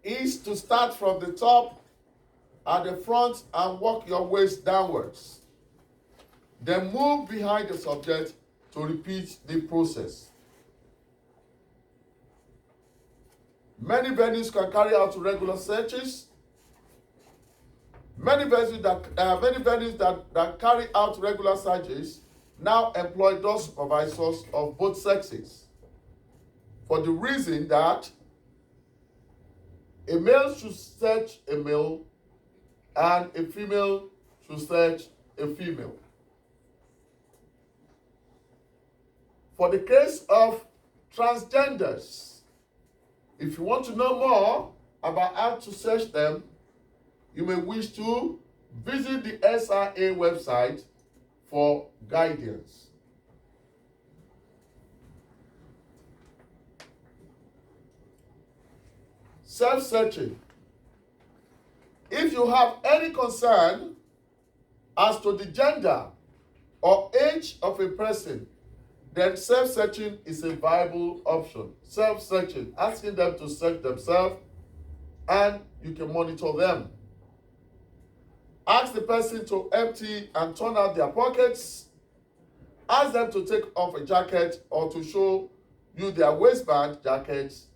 is to start from the top at the front and work your waist downwards. Then move behind the subject to repeat the process. Many venues can carry out regular searches. Many venues that carry out regular searches now employ those supervisors of both sexes, for the reason that a male should search a male and a female should search a female. For the case of transgenders, if you want to know more about how to search them, you may wish to visit the SRA website for guidance. Self-searching. If you have any concern as to the gender or age of a person, then self-searching is a viable option. Self-searching, asking them to search themselves, and you can monitor them. Ask the person to empty and turn out their pockets. Ask them to take off a jacket or to show you their waistband jackets.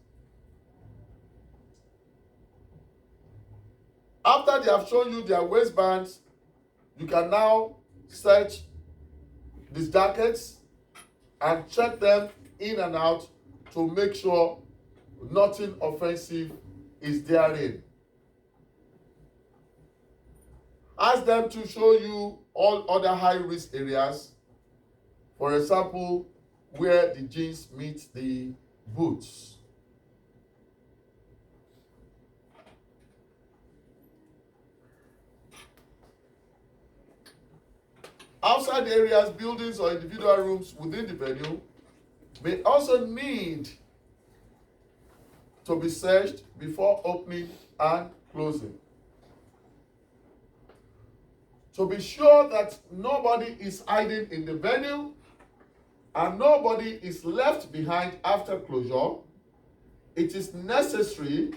After they have shown you their waistbands, you can now search these jackets and check them in and out to make sure nothing offensive is therein. Ask them to show you all other high-risk areas, for example, where the jeans meet the boots. Outside areas, buildings, or individual rooms within the venue may also need to be searched before opening and closing. To be sure that nobody is hiding in the venue and nobody is left behind after closure, it is necessary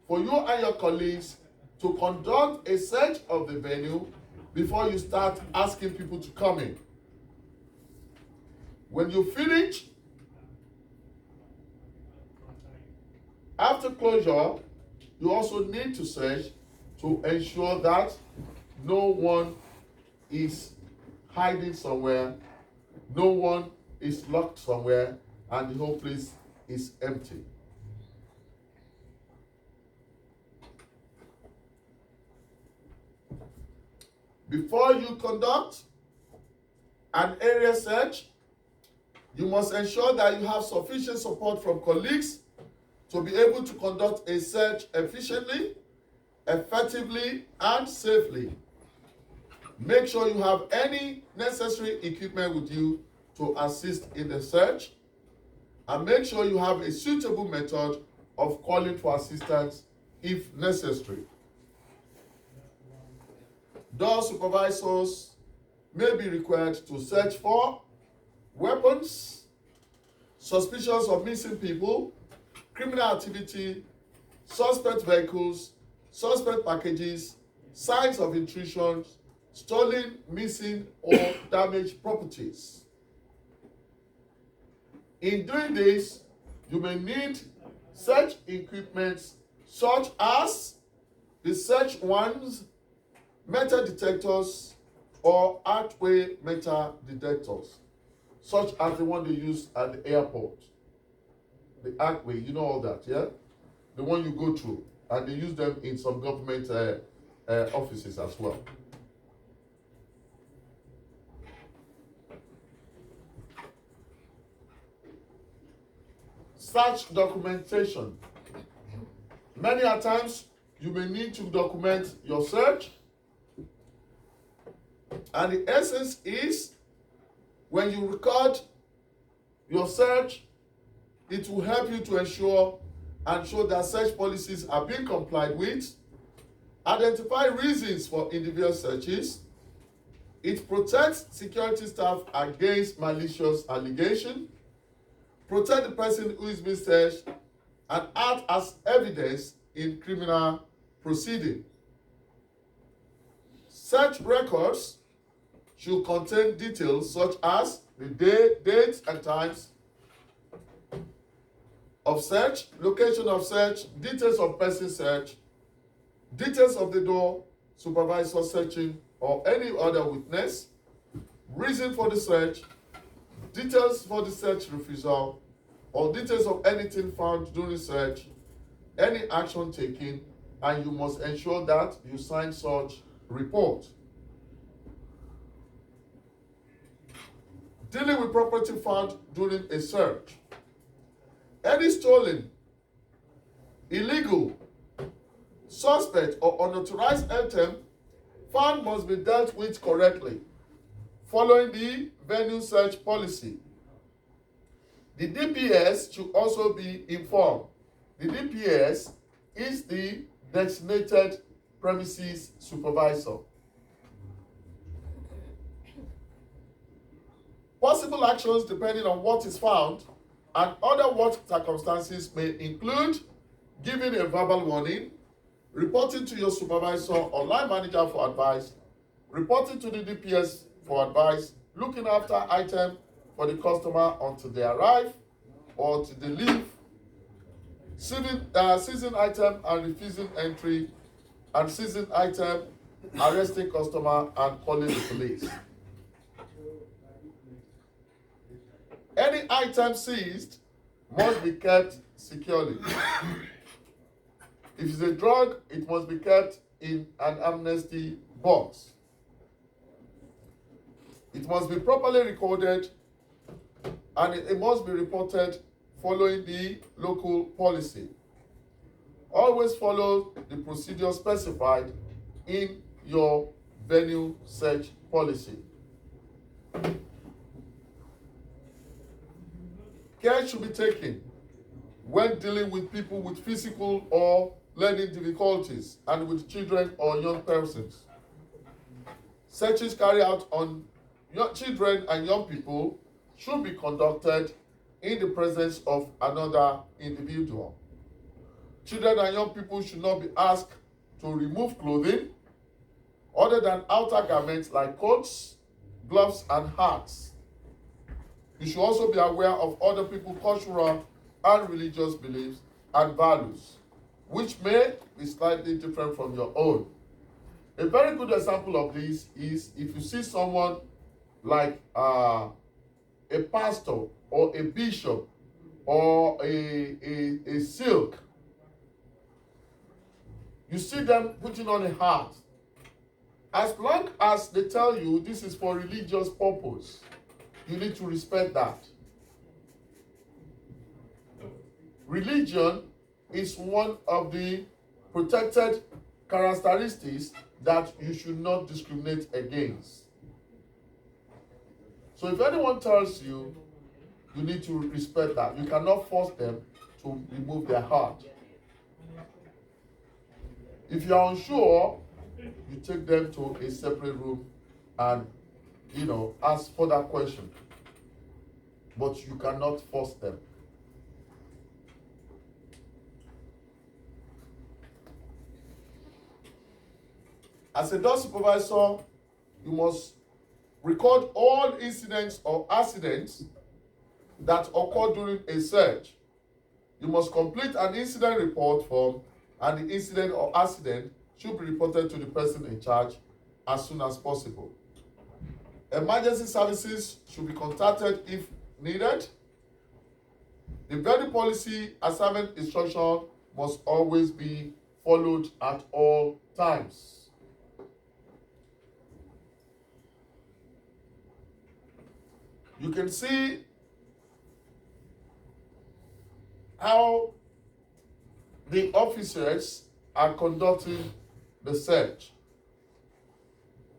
for you and your colleagues to conduct a search of the venue before you start asking people to come in. When you finish, after closure, you also need to search to ensure that no one is hiding somewhere, no one is locked somewhere, and the whole place is empty. Before you conduct an area search, you must ensure that you have sufficient support from colleagues to be able to conduct a search efficiently, effectively, and safely. Make sure you have any necessary equipment with you to assist in the search, and make sure you have a suitable method of calling for assistance if necessary. Door supervisors may be required to search for weapons, suspicions of missing people, criminal activity, suspect vehicles, suspect packages, signs of intrusion, stolen, missing, or damaged properties. In doing this, you may need search equipment such as the search wands, metal detectors, or archway metal detectors, such as the one they use at the airport. The archway, you know all that, yeah? The one you go through, and they use them in some government offices as well. Search documentation. Many a times, you may need to document your search. And the essence is, when you record your search, it will help you to ensure and show that search policies are being complied with, identify reasons for individual searches. It protects security staff against malicious allegation, protect the person who is being searched, and act as evidence in criminal proceeding. Search records should contain details such as the dates and times of search, location of search, details of person search, details of the door supervisor searching or any other witness, reason for the search, details for the search refusal, or details of anything found during search, any action taken, and you must ensure that you sign such report. Dealing with property found during a search. Any stolen, illegal, suspect, or unauthorized item found must be dealt with correctly, following the venue search policy. The DPS should also be informed. The DPS is the designated premises supervisor. Possible actions depending on what is found and other what circumstances may include giving a verbal warning, reporting to your supervisor or line manager for advice, reporting to the DPS for advice, looking after item for the customer until they arrive or till they leave, seizing item and refusing entry, and seizing item, arresting customer, and calling the police. Any item seized must be kept securely. If it's a drug, it must be kept in an amnesty box. It must be properly recorded and it must be reported following the local policy. Always follow the procedure specified in your venue search policy. Care should be taken when dealing with people with physical or learning difficulties and with children or young persons. Searches carried out on children and young people should be conducted in the presence of another individual. Children and young people should not be asked to remove clothing other than outer garments like coats, gloves, and hats. You should also be aware of other people's cultural and religious beliefs and values, which may be slightly different from your own. A very good example of this is if you see someone like a pastor or a bishop or a silk, you see them putting on a hat. As long as they tell you this is for religious purpose, you need to respect that. Religion is one of the protected characteristics that you should not discriminate against. So if anyone tells you, you need to respect that. You cannot force them to remove their hat. If you are unsure, you take them to a separate room and ask further questions. But you cannot force them. As a door supervisor, you must record all incidents or accidents that occur during a search. You must complete an incident report form, and the incident or accident should be reported to the person in charge as soon as possible. Emergency services should be contacted if needed. The venue policy assignment instruction must always be followed at all times. You can see how the officers are conducting the search.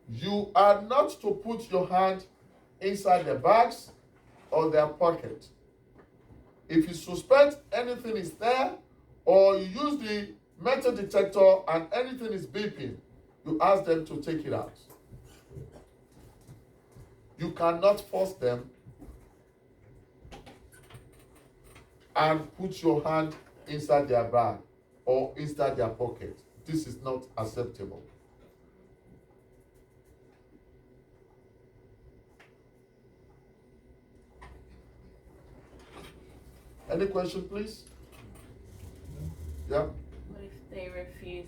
You are not to put your hand inside their bags or their pocket. If you suspect anything is there, or you use the metal detector and anything is beeping, you ask them to take it out. You cannot force them and put your hand inside their bag. or inside their pocket. This is not acceptable. Any question, please? Yeah. What if they refuse